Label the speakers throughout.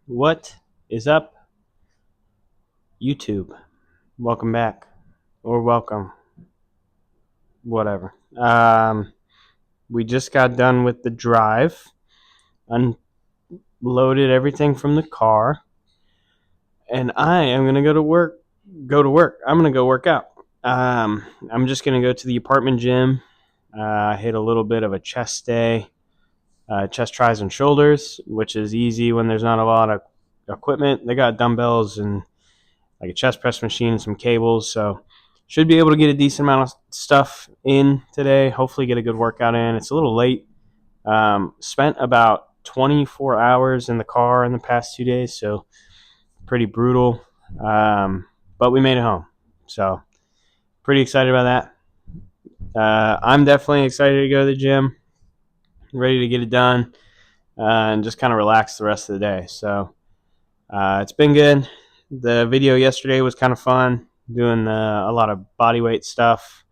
Speaker 1: What is up, YouTube? Welcome back, or welcome, whatever. We just got done with the drive, unloaded everything from the car, and I am gonna go to work. I'm gonna go work out. I'm just gonna go to the apartment gym. Hit a little bit of a chest day, chest, tris, and shoulders, which is easy when there's not a lot of equipment. They got dumbbells and like a chest press machine and some cables. So should be able to get a decent amount of stuff in today. Hopefully get a good workout in. It's a little late. Spent about 24 hours in the car in the past 2 days, so pretty brutal. But we made it home. So pretty excited about that. I'm definitely excited to go to the gym, ready to get it done, and just kind of relax the rest of the day. So it's been good. The video yesterday was kind of fun, doing a lot of body weight stuff.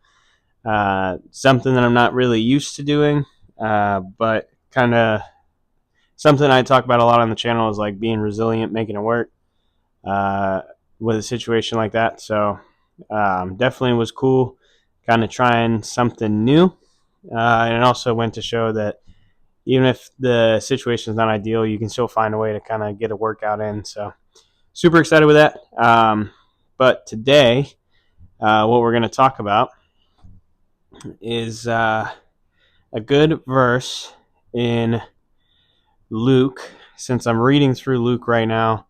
Speaker 1: Something that I'm not really used to doing, but kind of something I talk about a lot on the channel is like being resilient, making it work with a situation like that. So definitely was cool, kind of trying something new. And it also went to show that even if the situation is not ideal, you can still find a way to kind of get a workout in. So super excited with that. But today, what we're going to talk about is a good verse in Luke. Since I'm reading through Luke right now,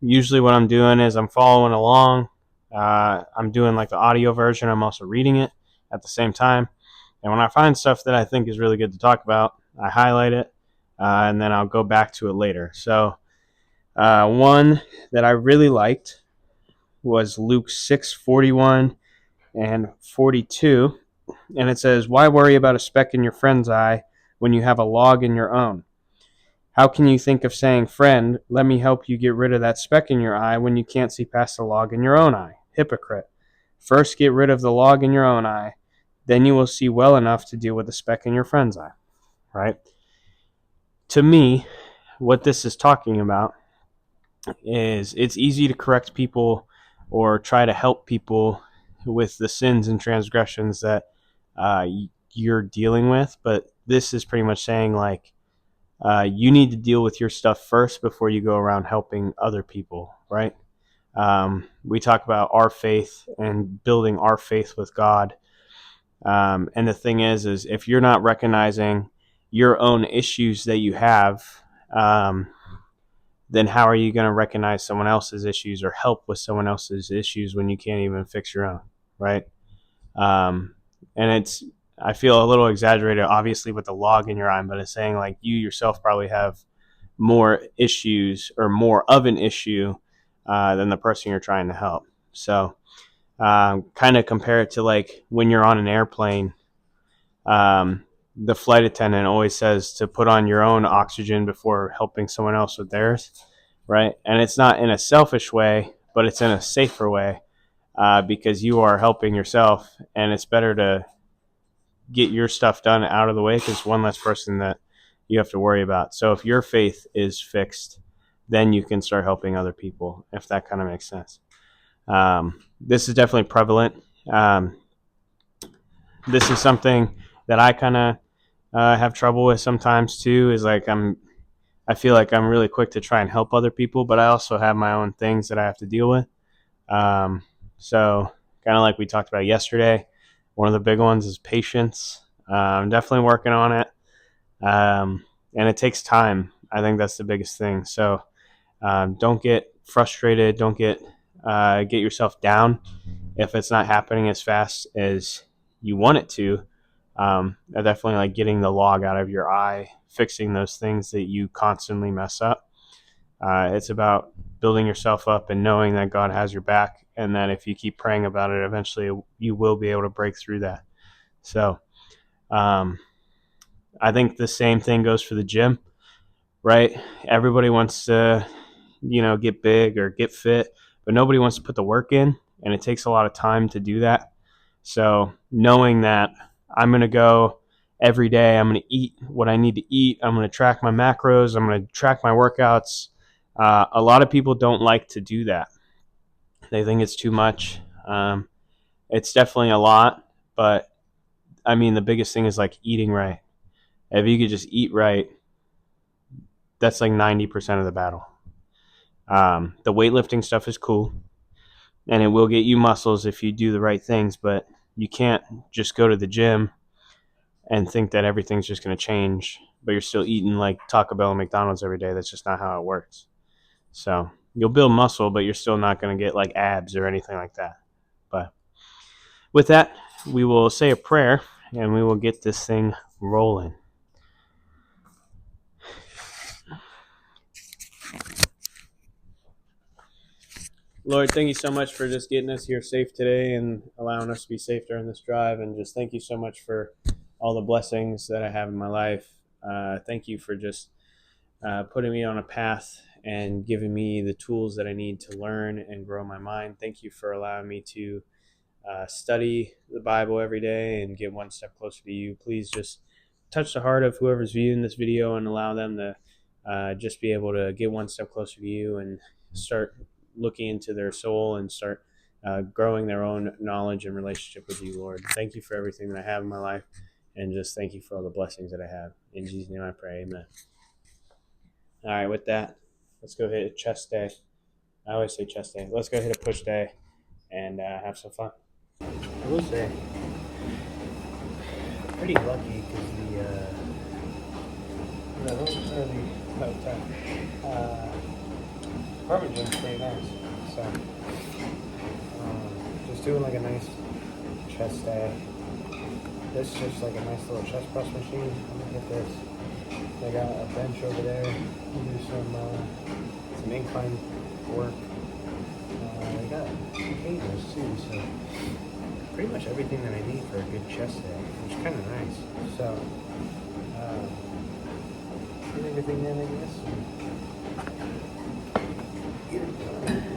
Speaker 1: usually what I'm doing is I'm following along. I'm doing like the audio version. I'm also reading it at the same time. And when I find stuff that I think is really good to talk about, I highlight it, and then I'll go back to it later. So one that I really liked was Luke 6:41 and 42. And it says, "Why worry about a speck in your friend's eye when you have a log in your own? How can you think of saying, 'Friend, let me help you get rid of that speck in your eye,' when you can't see past the log in your own eye? Hypocrite. First get rid of the log in your own eye, then you will see well enough to deal with the speck in your friend's eye." Right? To me, what this is talking about is it's easy to correct people or try to help people with the sins and transgressions that you're dealing with, but this is pretty much saying like you need to deal with your stuff first before you go around helping other people, right? We talk about our faith and building our faith with God, and the thing is if you're not recognizing your own issues that you have, then how are you going to recognize someone else's issues or help with someone else's issues when you can't even fix your own, right? And I feel a little exaggerated, obviously, with the log in your eye, but it's saying like you yourself probably have more issues or more of an issue than the person you're trying to help. So kind of compare it to like when you're on an airplane, the flight attendant always says to put on your own oxygen before helping someone else with theirs, right? And it's not in a selfish way, but it's in a safer way, because you are helping yourself, and it's better to get your stuff done out of the way because one less person that you have to worry about. So if your faith is fixed, then you can start helping other people, if that kind of makes sense. This is definitely prevalent. This is something that I kind of have trouble with sometimes too, is like I feel like I'm really quick to try and help other people, but I also have my own things that I have to deal with. So kind of like we talked about yesterday, one of the big ones is patience. I'm definitely working on it. And it takes time. I think that's the biggest thing. So don't get frustrated. Don't get yourself down if it's not happening as fast as you want it to. Definitely like getting the log out of your eye, fixing those things that you constantly mess up. It's about building yourself up and knowing that God has your back, and that if you keep praying about it, eventually you will be able to break through that. So I think the same thing goes for the gym, right? Everybody wants to, get big or get fit, but nobody wants to put the work in, and it takes a lot of time to do that. So knowing that I'm going to go every day. I'm going to eat what I need to eat. I'm going to track my macros. I'm going to track my workouts. A lot of people don't like to do that. They think it's too much. It's definitely a lot, but I mean, the biggest thing is like eating right. If you could just eat right, that's like 90% of the battle. The weightlifting stuff is cool, and it will get you muscles if you do the right things, but you can't just go to the gym and think that everything's just going to change, but you're still eating like Taco Bell and McDonald's every day. That's just not how it works. So you'll build muscle, but you're still not going to get like abs or anything like that. But with that, we will say a prayer and we will get this thing rolling. Lord, thank you so much for just getting us here safe today and allowing us to be safe during this drive. And just thank you so much for all the blessings that I have in my life. Thank you for just putting me on a path and giving me the tools that I need to learn and grow my mind. Thank you for allowing me to study the Bible every day and get one step closer to you. Please just touch the heart of whoever's viewing this video and allow them to just be able to get one step closer to you and start looking into their soul and start growing their own knowledge and relationship with you, Lord. Thank you for everything that I have in my life, and just thank you for all the blessings that I have. In Jesus' name I pray, amen. All right, with that, let's go hit a chest day. I always say chest day. Let's go hit a push day and have some fun. I will say, pretty lucky because apartment gym's pretty nice. So, just doing like a nice chest day. This is just like a nice little chest press machine. I'm gonna hit this. I got a bench over there. Do some incline work. I got some cables too, so pretty much everything that I need for a good chest day, which is kind of nice. So, get everything in, I guess. Get it done.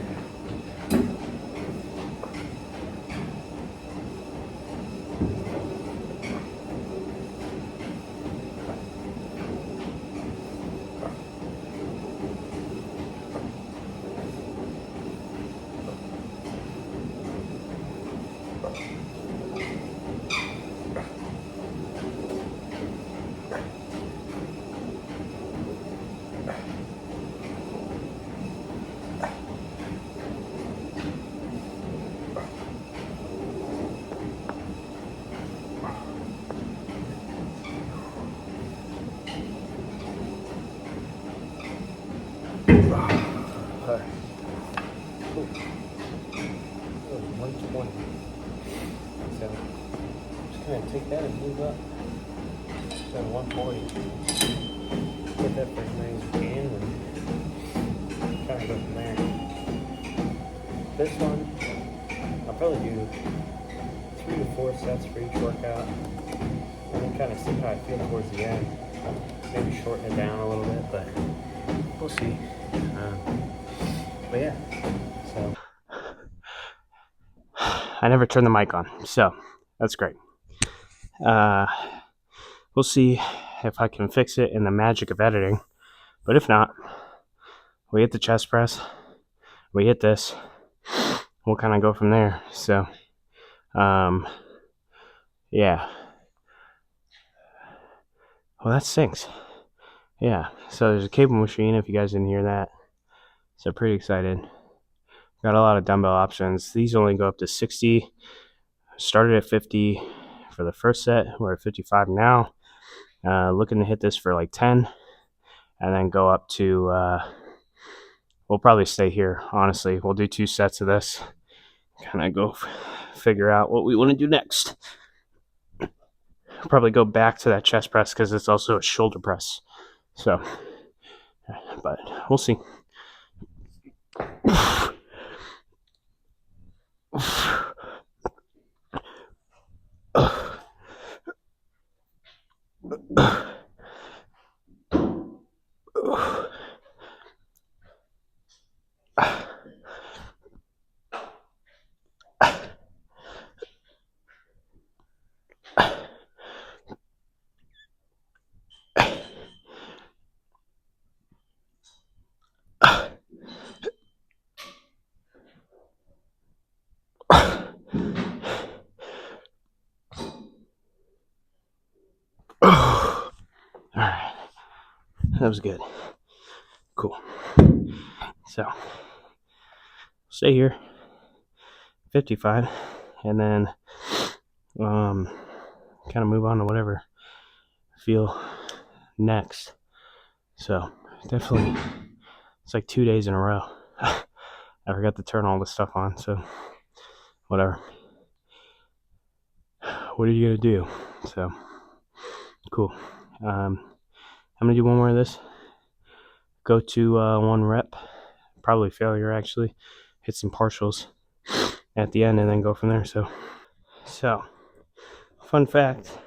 Speaker 1: Cool. That was 120. So just gonna take that and move up to 140. Put that for as many as we can and try to go from there. This one, I'll probably do 3 to 4 sets for each workout and then kind of see how I feel towards the end. Maybe shorten it down a little bit, but we'll see. But yeah, so I never turned the mic on, so that's great. We'll see if I can fix it in the magic of editing, but if not, we hit the chest press, we hit this, we'll kind of go from there. So yeah, well, that stinks. Yeah, so there's a cable machine if you guys didn't hear that, so pretty excited. Got a lot of dumbbell options. These only go up to 60. Started at 50 for the first set. We're at 55 now. Looking to hit this for like 10 and then go up to, we'll probably stay here, honestly. We'll do 2 sets of this. Kind of go figure out what we want to do next. Probably go back to that chest press because it's also a shoulder press. So, but we'll see. That was good. Cool. So, stay here, 55, and then kind of move on to whatever I feel next. So, definitely, it's like 2 days in a row. I forgot to turn all this stuff on, so whatever. What are you gonna do? So, cool. I'm gonna do one more of this. Go to 1 rep, probably failure actually. Hit some partials at the end and then go from there. So, fun fact: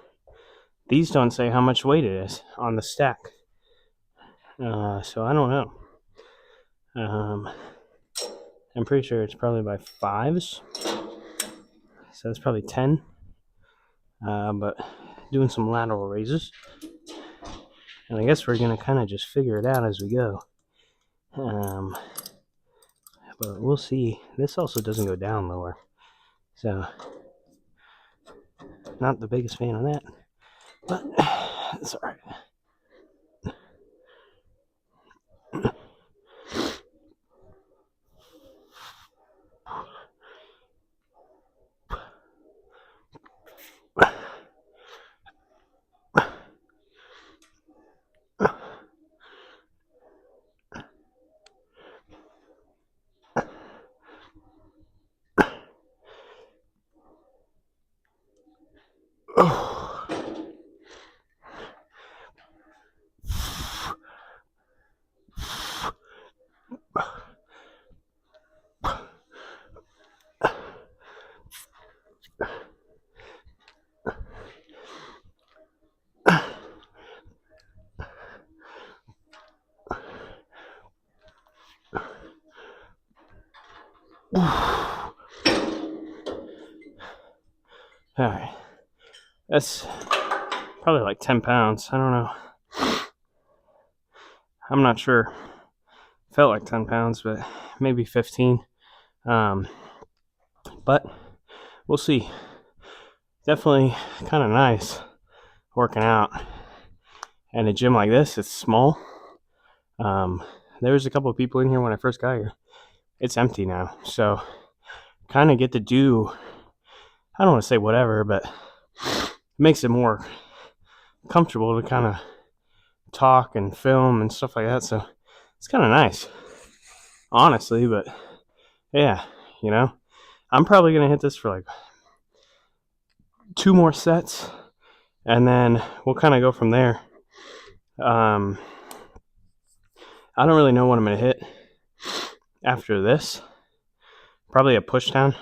Speaker 1: these don't say how much weight it is on the stack. So I don't know. I'm pretty sure it's probably by 5s. So it's probably 10. But doing some lateral raises. And I guess we're going to kind of just figure it out as we go. But we'll see. This also doesn't go down lower. So, not the biggest fan of that. But it's alright. Alright. That's probably like 10 pounds. I don't know. I'm not sure. Felt like 10 pounds, but maybe 15. But we'll see. Definitely kind of nice working out. And a gym like this, it's small. There was a couple of people in here when I first got here. It's empty now. So kind of get to do, I don't want to say whatever, but it makes it more comfortable to kind of talk and film and stuff like that. So it's kind of nice, honestly. But yeah, I'm probably going to hit this for like 2 more sets, and then we'll kind of go from there. I don't really know what I'm going to hit after this. Probably a push down.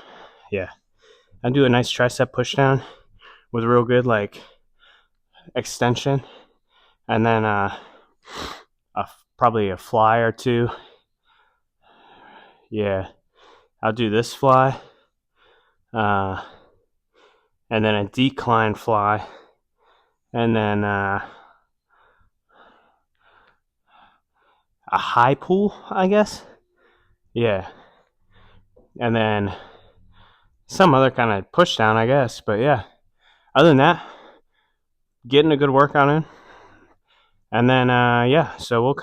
Speaker 1: Yeah. I'll do a nice tricep push down with real good like extension, and then probably a fly or 2. Yeah. I'll do this fly, and then a decline fly, and then a high pull, I guess. Yeah. And then some other kind of push down, I guess. But yeah, other than that, getting a good workout in. And then, yeah, so I'm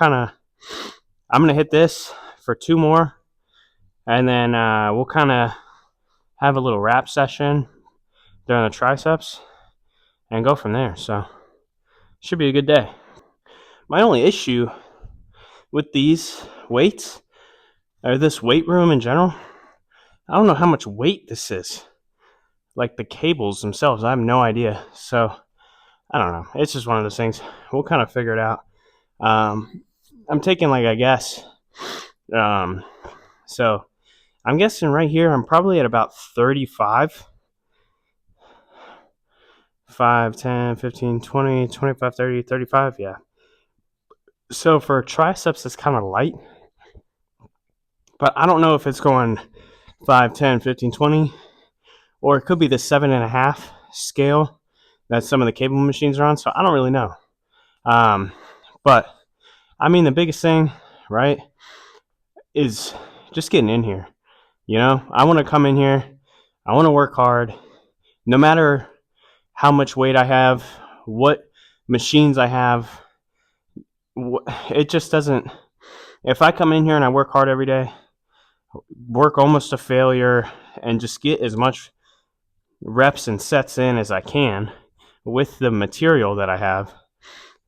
Speaker 1: going to hit this for 2 more. And then we'll kind of have a little wrap session during the triceps and go from there. So, should be a good day. My only issue with these weights, or this weight room in general, I don't know how much weight this is. Like the cables themselves, I have no idea. So, I don't know. It's just one of those things. We'll kind of figure it out. I'm taking like, I guess, so I'm guessing right here I'm probably at about 35. 5, 10, 15, 20, 25, 30, 35, yeah. So for triceps, it's kind of light. But I don't know if it's going 5, 10, 15, 20, or it could be the 7.5 scale that some of the cable machines are on. So I don't really know. But I mean, the biggest thing, right, is just getting in here. I want to come in here. I want to work hard. No matter how much weight I have, what machines I have, it just doesn't. If I come in here and I work hard every day, work almost to failure, and just get as much reps and sets in as I can with the material that I have,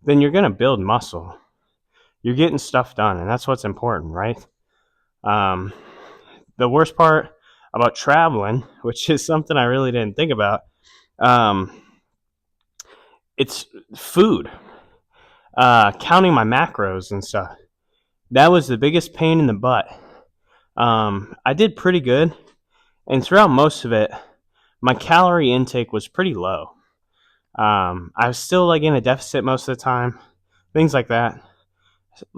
Speaker 1: then you're going to build muscle. You're getting stuff done, and that's what's important, right? The worst part about traveling, which is something I really didn't think about, it's food. Counting my macros and stuff. That was the biggest pain in the butt. I did pretty good, and throughout most of it, my calorie intake was pretty low. I was still like in a deficit most of the time, things like that.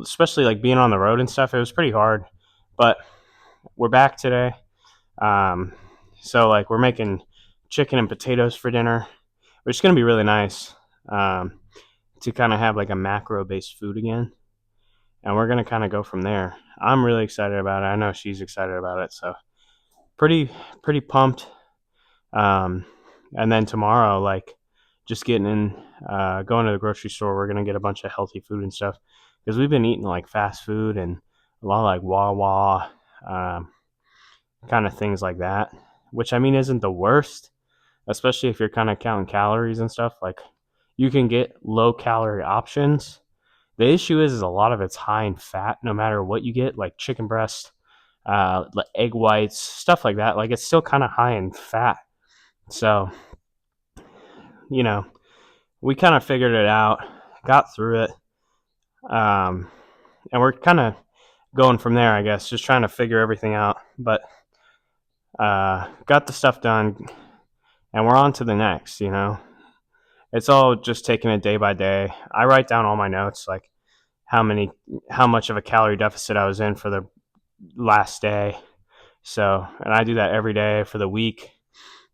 Speaker 1: Especially like being on the road and stuff, it was pretty hard. But we're back today, so like we're making chicken and potatoes for dinner, which is gonna be really nice to kind of have like a macro-based food again, and we're gonna kind of go from there. I'm really excited about it. I know she's excited about it, so pretty pumped. And then tomorrow, like just getting in, going to the grocery store, we're gonna get a bunch of healthy food and stuff because we've been eating like fast food and a lot of like Wawa, kind of things like that, which I mean isn't the worst, especially if you're kind of counting calories and stuff. Like you can get low calorie options. The issue is a lot of it's high in fat, no matter what you get, like chicken breast, egg whites, stuff like that. Like it's still kind of high in fat. So, you know, we kind of figured it out, got through it, and we're kind of going from there, I guess, just trying to figure everything out. But got the stuff done, and we're on to the next, It's all just taking it day by day. I write down all my notes, like how much of a calorie deficit I was in for the last day. So, and I do that every day for the week,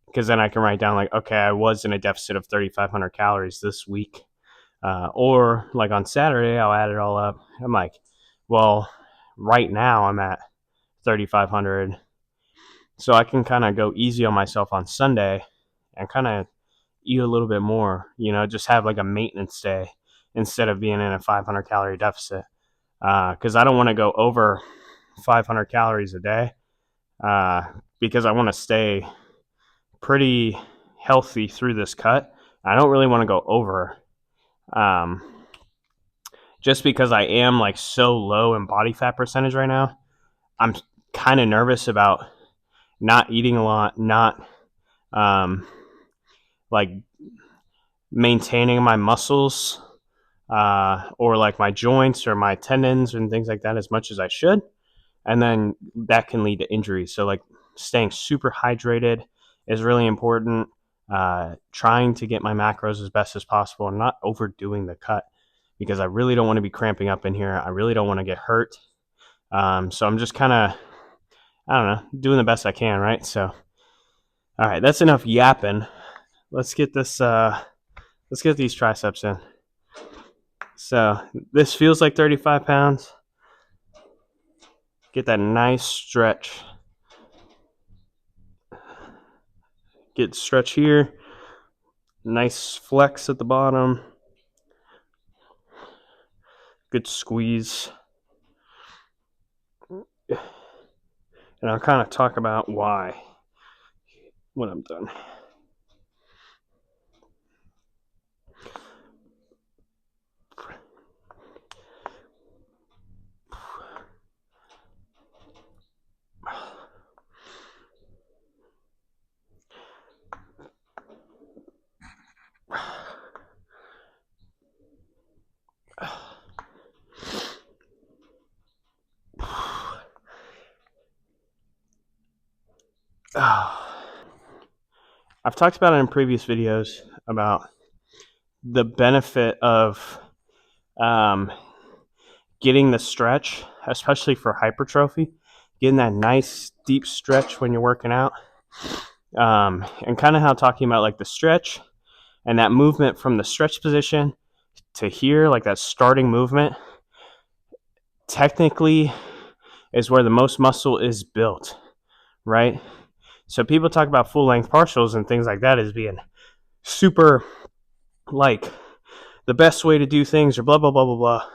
Speaker 1: because then I can write down like, okay, I was in a deficit of 3,500 calories this week. Or like on Saturday, I'll add it all up. I'm like, well, right now I'm at 3,500. So I can kind of go easy on myself on Sunday and kind of eat a little bit more, just have like a maintenance day instead of being in a 500 calorie deficit. Because I don't want to go over 500 calories a day, because I want to stay pretty healthy through this cut. I don't really want to go over, just because I am like so low in body fat percentage right now. I'm kind of nervous about not eating a lot, not like maintaining my muscles, or like my joints or my tendons and things like that as much as I should. And then that can lead to injuries. So like staying super hydrated is really important. Trying to get my macros as best as possible and not overdoing the cut, because I really don't want to be cramping up in here. I really don't want to get hurt. So I'm just kind of, I don't know, doing the best I can, right? So, all right, that's enough yapping. Let's get this, let's get these triceps in. So this feels like 35 pounds. Get that nice stretch. Get stretch here. Nice flex at the bottom. Good squeeze. And I'll kind of talk about why when I'm done. I've talked about it in previous videos about the benefit of getting the stretch, especially for hypertrophy, getting that nice deep stretch when you're working out, and kind of how talking about like the stretch and that movement from the stretch position to here, like that starting movement, technically is where the most muscle is built, right? So people talk about full length partials and things like that as being super like the best way to do things or blah, blah, blah, blah, blah.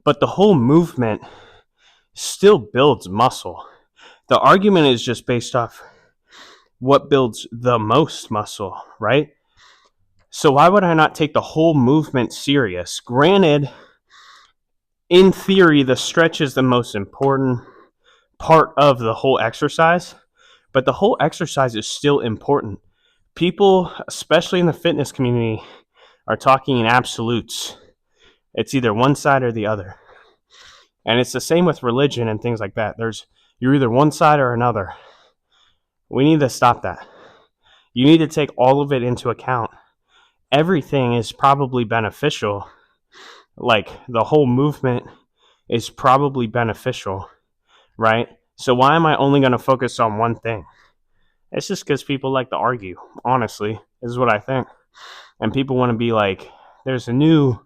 Speaker 1: but the whole movement still builds muscle. The argument is just based off what builds the most muscle, right? So why would I not take the whole movement serious? Granted, in theory, the stretch is the most important part of the whole exercise, but the whole exercise is still important. People, especially in the fitness community, are talking in absolutes. It's either one side or the other. And it's the same with religion and things like that. You're either one side or another. We need to stop that. You need to take all of it into account. Everything is probably beneficial. Like the whole movement is probably beneficial, right? So why am I only going to focus on one thing? It's just because people like to argue, honestly, is what I think. And people want to be like, there's a new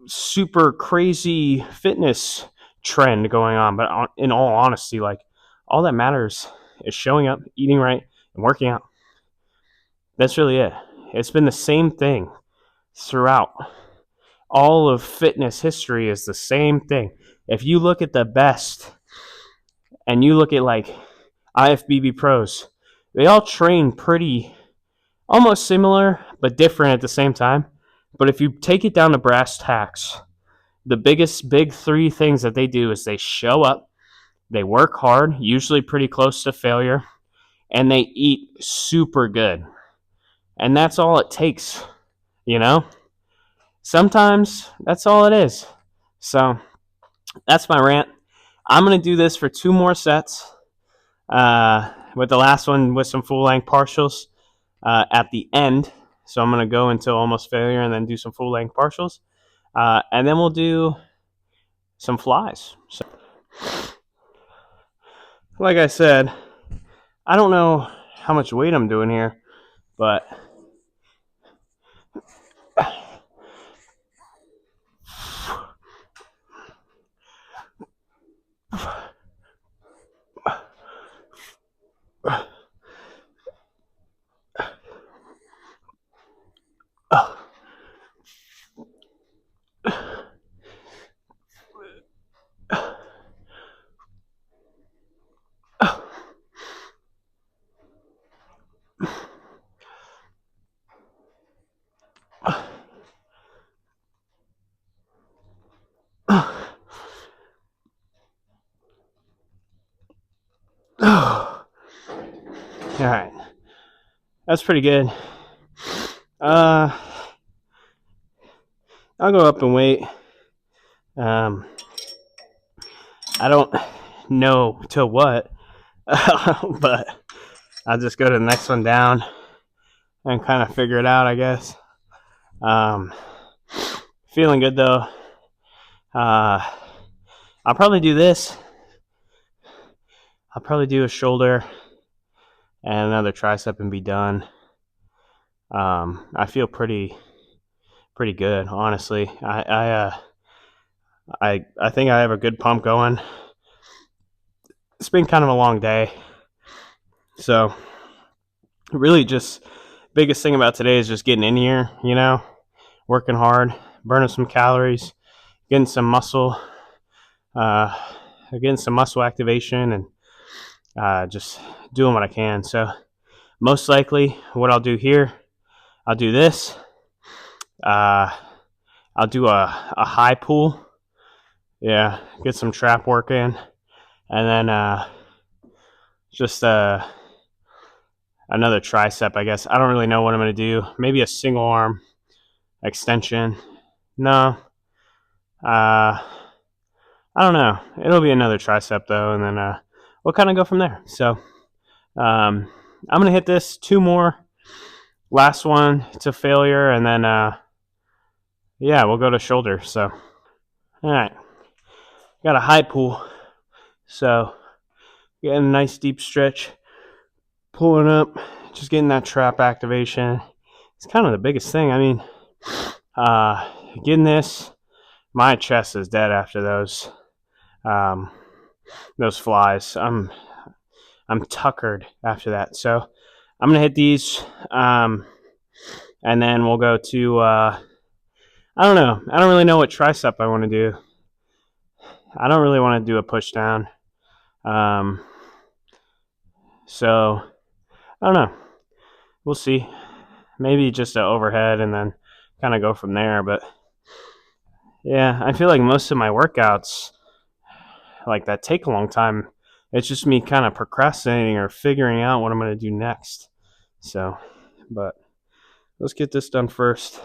Speaker 1: super crazy fitness trend going on. But in all honesty, like, all that matters is showing up, eating right, and working out. That's really it. It's been the same thing throughout. All of fitness history is the same thing. If you look at the best and you look at like IFBB pros, they all train pretty almost similar but different at the same time. But if you take it down to brass tacks, the big three things that they do is they show up, they work hard, usually pretty close to failure, and they eat super good. And that's all it takes, you know? Sometimes that's all it is. So that's my rant. I'm going to do this for 2 more sets, with the last one with some full-length partials at the end. So I'm going to go until almost failure and then do some full-length partials. And then we'll do some flies. So, like I said, I don't know how much weight I'm doing here, but all right, that's pretty good. I'll go up in weight. I don't know to what, but I'll just go to the next one down and kind of figure it out, I guess. Feeling good though. I'll probably do this. I'll probably do a shoulder and another tricep and be done. I feel pretty good, honestly. I think I have a good pump going. It's been kind of a long day, so really just biggest thing about today is just getting in here, you know, working hard, burning some calories, getting some muscle activation, and just doing what I can. So most likely what I'll do here, I'll do this. I'll do a high pull. Yeah, get some trap work in. And then just another tricep, I guess. I don't really know what I'm going to do. Maybe a single arm extension. No. I don't know. It'll be another tricep, though, and then we'll kind of go from there. So I'm going to hit this 2 more. Last one to failure, and then, yeah, we'll go to shoulder. So, all right. Got a high pull. So, getting a nice deep stretch. Pulling up, just getting that trap activation. It's kind of the biggest thing. I mean, getting this, my chest is dead after those flies. I'm tuckered after that. So I'm gonna hit these, and then we'll go to I don't know. I don't really know what tricep I want to do. I don't really want to do a push down. Um, so I don't know. We'll see. Maybe just an overhead and then kind of go from there. But yeah, I feel like most of my workouts like that take a long time. It's just me kind of procrastinating or figuring out what I'm going to do next. So, but let's get this done first.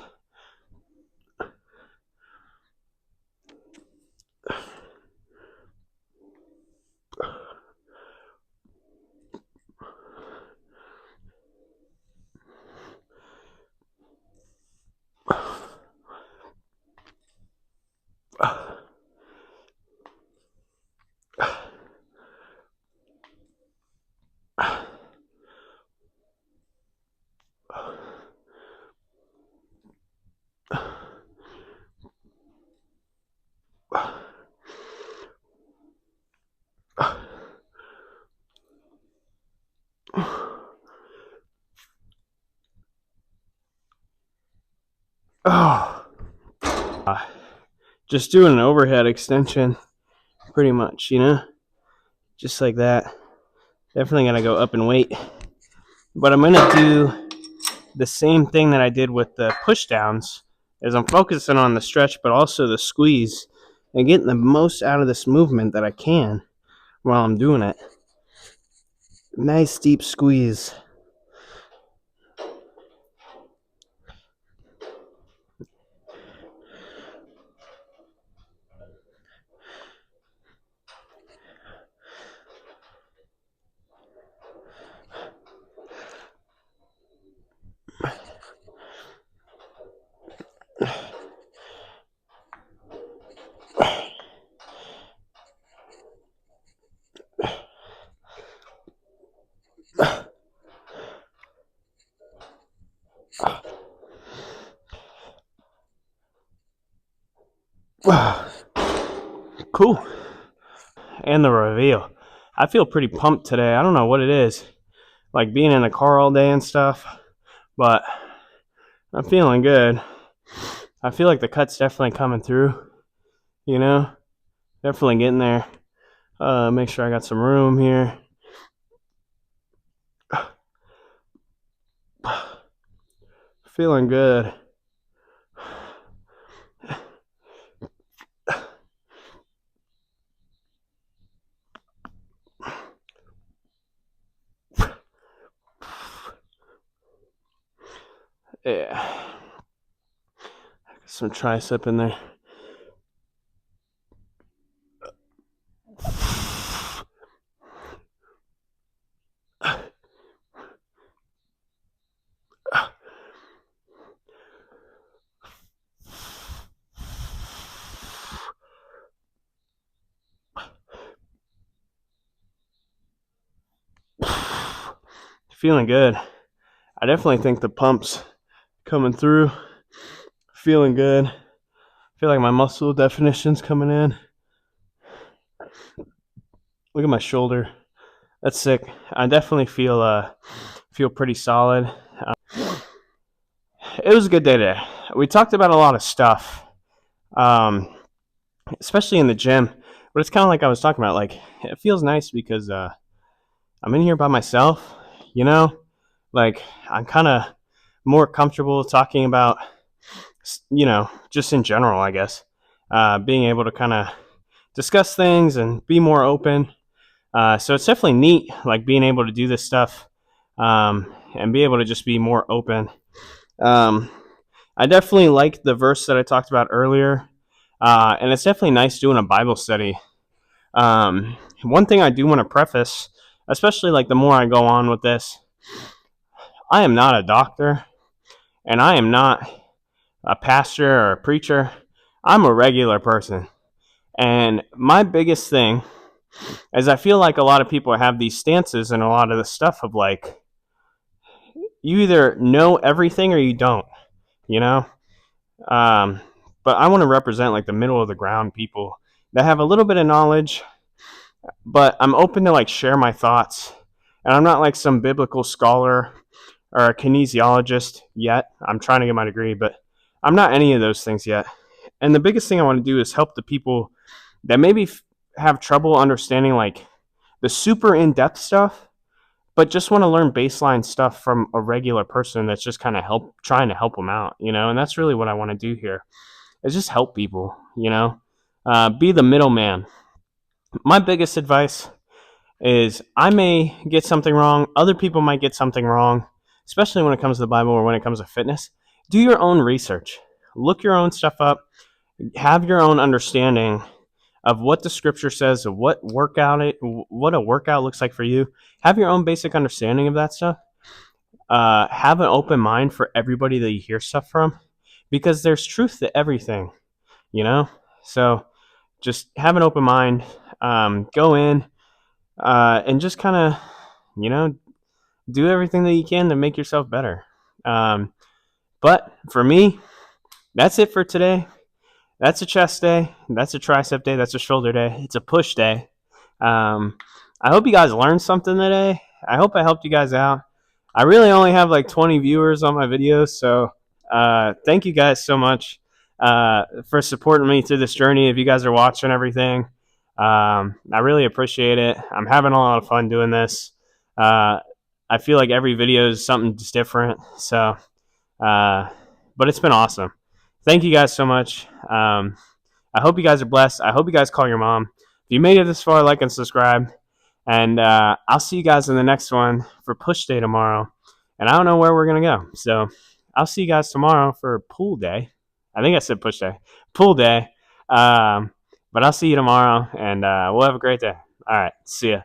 Speaker 1: Oh, just doing an overhead extension, pretty much, just like that. Definitely gonna go up in weight, but I'm gonna do the same thing that I did with the push downs. Is I'm focusing on the stretch, but also the squeeze, and getting the most out of this movement that I can while I'm doing it. Nice deep squeeze. Cool. And the reveal. I feel pretty pumped today. I don't know what it is. Like being in the car all day and stuff. But I'm feeling good. I feel like the cut's definitely coming through. Definitely getting there. Make sure I got some room here. Feeling good. Yeah. Some tricep in there. Feeling good. I definitely think the pump's coming through. Feeling good. Feel like my muscle definition's coming in. Look at my shoulder. That's sick. I definitely feel pretty solid. It was a good day today. We talked about a lot of stuff, especially in the gym. But it's kind of like I was talking about. Like it feels nice because I'm in here by myself. Like I'm kind of more comfortable talking about, just in general, I guess. Being able to kind of discuss things and be more open. So it's definitely neat, like being able to do this stuff and be able to just be more open. I definitely like the verse that I talked about earlier, and it's definitely nice doing a Bible study. One thing I do want to preface, especially like the more I go on with this, I am not a doctor, and I am not a pastor or a preacher. I'm a regular person. And my biggest thing is I feel like a lot of people have these stances and a lot of the stuff of like, you either know everything or you don't, you know? But I want to represent like the middle of the ground people that have a little bit of knowledge, but I'm open to like share my thoughts. And I'm not like some biblical scholar or a kinesiologist yet. I'm trying to get my degree, but I'm not any of those things yet. And the biggest thing I want to do is help the people that maybe have trouble understanding like the super in-depth stuff, but just want to learn baseline stuff from a regular person that's just kind of trying to help them out, and that's really what I want to do here is just help people, be the middleman. My biggest advice is I may get something wrong, other people might get something wrong, especially when it comes to the Bible or when it comes to fitness. Do your own research, look your own stuff up, have your own understanding of what the scripture says, of what a workout looks like for you. Have your own basic understanding of that stuff. Have an open mind for everybody that you hear stuff from, because there's truth to everything, you know. So just have an open mind. Go in and just kind of, do everything that you can to make yourself better. But for me, that's it for today. That's a chest day. That's a tricep day. That's a shoulder day. It's a push day. I hope you guys learned something today. I hope I helped you guys out. I really only have like 20 viewers on my videos, so thank you guys so much for supporting me through this journey. If you guys are watching everything, I really appreciate it. I'm having a lot of fun doing this. I feel like every video is something just different. So, but it's been awesome. Thank you guys so much. I hope you guys are blessed. I hope you guys call your mom. If you made it this far, like and subscribe. And I'll see you guys in the next one for push day tomorrow. And I don't know where we're going to go. So I'll see you guys tomorrow for pool day. I think I said push day. Pool day. But I'll see you tomorrow. And we'll have a great day. All right. See ya.